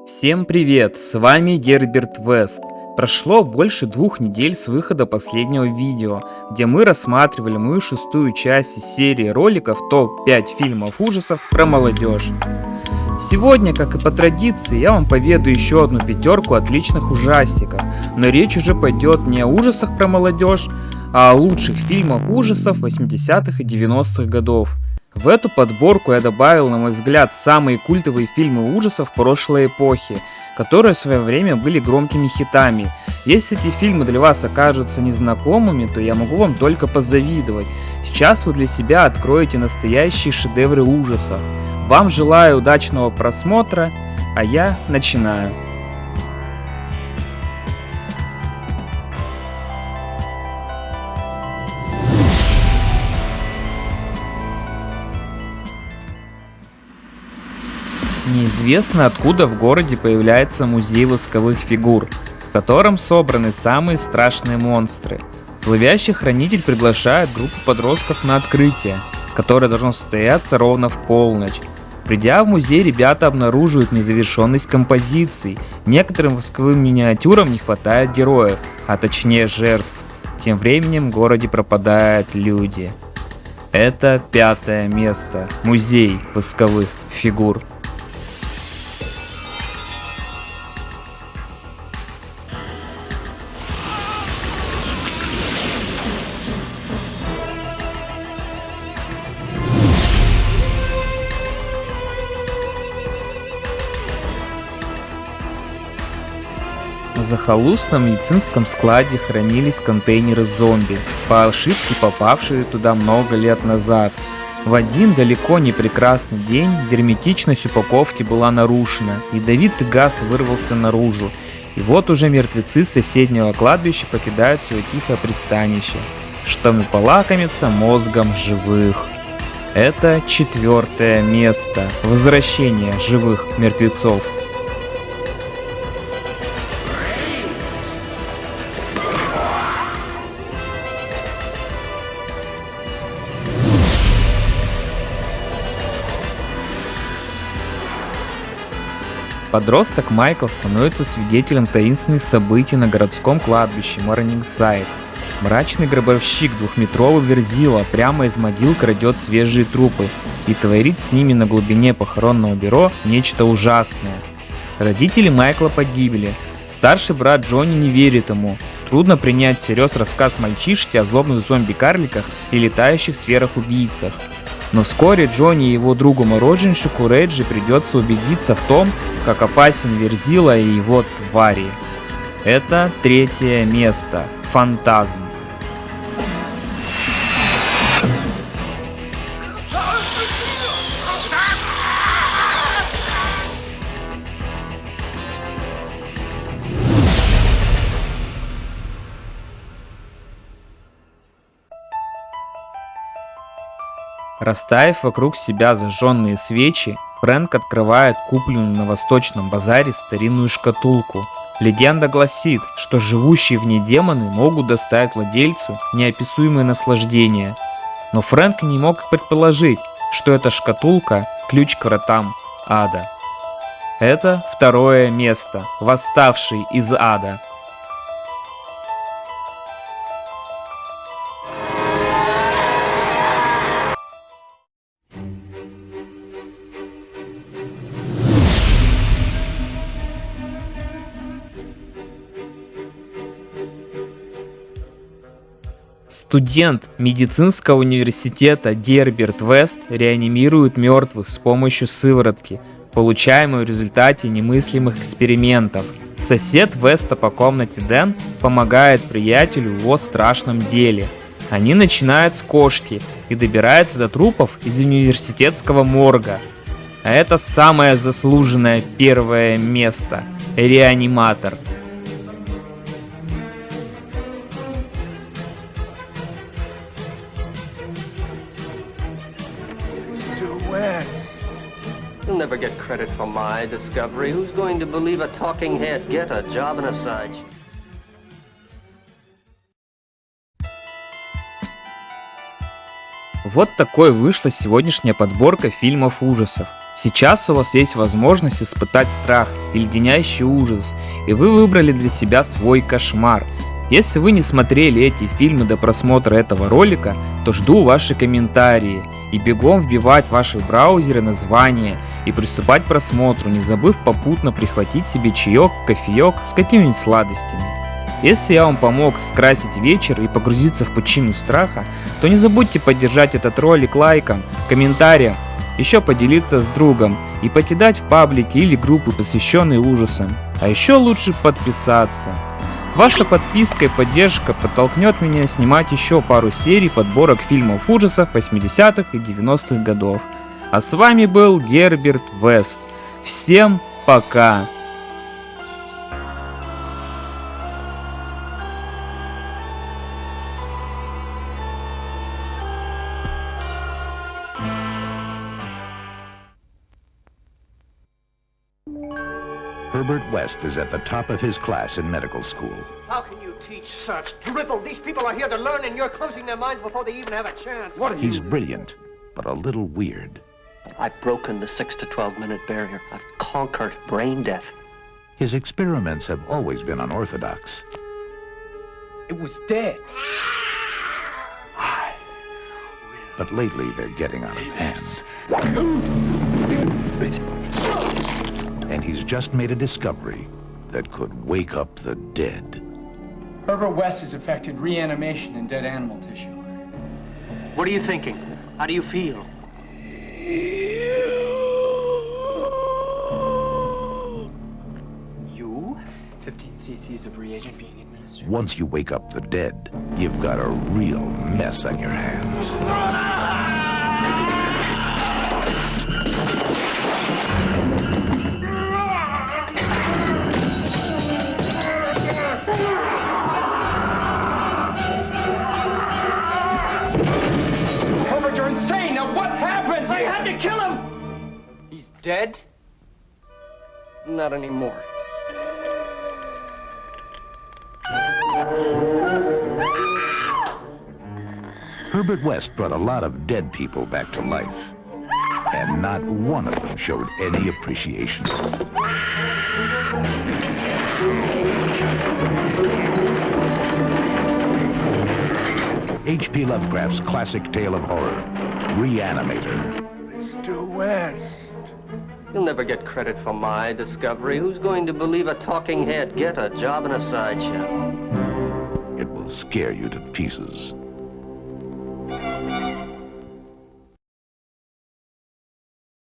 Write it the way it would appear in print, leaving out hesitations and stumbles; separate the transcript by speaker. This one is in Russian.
Speaker 1: Всем привет, с вами Герберт Вест. Прошло больше 2 недель с выхода последнего видео, где мы рассматривали мою шестую часть из серии роликов топ-5 фильмов ужасов про молодежь. Сегодня, как и по традиции, я вам поведаю еще одну пятерку отличных ужастиков, но речь уже пойдет не о ужасах про молодежь, а о лучших фильмах ужасов 80-х и 90-х годов. В эту подборку я добавил, на мой взгляд, самые культовые фильмы ужасов прошлой эпохи, которые в свое время были громкими хитами. Если эти фильмы для вас окажутся незнакомыми, то я могу вам только позавидовать. Сейчас вы для себя откроете настоящие шедевры ужасов. Вам желаю удачного просмотра, а я начинаю. Неизвестно, откуда в городе появляется музей восковых фигур, в котором собраны самые страшные монстры. Зловещий хранитель приглашает группу подростков на открытие, которое должно состояться ровно в полночь. Придя в музей, ребята обнаруживают незавершенность композиций. Некоторым восковым миниатюрам не хватает героев, а точнее жертв. Тем временем в городе пропадают люди. Это 5-е место. Музей восковых фигур. На захолустном медицинском складе хранились контейнеры зомби, по ошибке попавшие туда много лет назад. В один далеко не прекрасный день герметичность упаковки была нарушена, ядовитый газ вырвался наружу, и вот уже мертвецы соседнего кладбища покидают свое тихое пристанище, чтобы полакомиться мозгом живых. Это 4-е место. Возвращение живых мертвецов. Подросток Майкл становится свидетелем таинственных событий на городском кладбище Морнингсайд. Мрачный гробовщик, 2-метровый Верзила, прямо из могил крадет свежие трупы и творит с ними на глубине похоронного бюро нечто ужасное. Родители Майкла погибли. Старший брат Джонни не верит ему. Трудно принять всерьез рассказ мальчишки о злобных зомби-карликах и летающих сферах-убийцах. Но вскоре Джонни и его другу-мороженщику Реджи придется убедиться в том, как опасен Верзила и его твари. Это 3-е место. Фантазм. Расставив вокруг себя зажженные свечи, Фрэнк открывает купленную на восточном базаре старинную шкатулку. Легенда гласит, что живущие в ней демоны могут доставить владельцу неописуемое наслаждение. Но Фрэнк не мог предположить, что эта шкатулка – ключ к вратам ада. Это 2-е место. Восставший из ада. Студент медицинского университета Герберт Вест реанимирует мертвых с помощью сыворотки, получаемой в результате немыслимых экспериментов. Сосед Веста по комнате Дэн помогает приятелю в его страшном деле. Они начинают с кошки и добираются до трупов из университетского морга. А это самое заслуженное 1-е место – реаниматор.
Speaker 2: You'll never get credit for my discovery. Who's going to believe a talking head? Get a job and a such.
Speaker 1: Вот такой вышла сегодняшняя подборка фильмов ужасов. Сейчас у вас есть возможность испытать страх и леденящий ужас, и вы выбрали для себя свой кошмар. Если вы не смотрели эти фильмы до просмотра этого ролика, то жду ваши комментарии и бегом вбивать в ваши браузеры название и приступать к просмотру, не забыв попутно прихватить себе чаек, кофеек с какими-нибудь сладостями. Если я вам помог скрасить вечер и погрузиться в пучину страха, то не забудьте поддержать этот ролик лайком, комментарием, еще поделиться с другом и покидать в паблики или группы, посвященные ужасам. А еще лучше подписаться. Ваша подписка и поддержка подтолкнет меня снимать еще пару серий подборок фильмов ужасов 80-х и 90-х годов. А с вами был Герберт Вест. Всем пока!
Speaker 3: Herbert West is at the top of his class in medical school.
Speaker 4: How can you teach such drivel? These people are here to learn, and you're closing their minds before they even have a chance. What are
Speaker 3: He's brilliant, but a little weird.
Speaker 2: I've broken the 6 to 12 minute barrier. I've conquered brain death.
Speaker 3: His experiments have always been unorthodox.
Speaker 4: It was dead.
Speaker 3: But lately they're getting out of hand. And he's just made a discovery that could wake up the dead.
Speaker 5: Herbert West has effected reanimation in dead animal tissue.
Speaker 2: What are you thinking? How do you feel?
Speaker 5: You? 15 cc's of reagent being administered.
Speaker 3: Once you wake up the dead, you've got a real mess on your hands.
Speaker 5: Herbert, you're insane! Now what happened? I had to kill him! He's dead?
Speaker 2: Not anymore.
Speaker 3: Herbert West brought a lot of dead people back to life, and not one of them showed any appreciation. H.P. Lovecraft's classic tale of horror, Reanimator.
Speaker 4: Mr. West.
Speaker 2: You'll never get credit for my discovery. Who's going to believe a talking head get a job in a sideshow?
Speaker 3: It will scare you to pieces.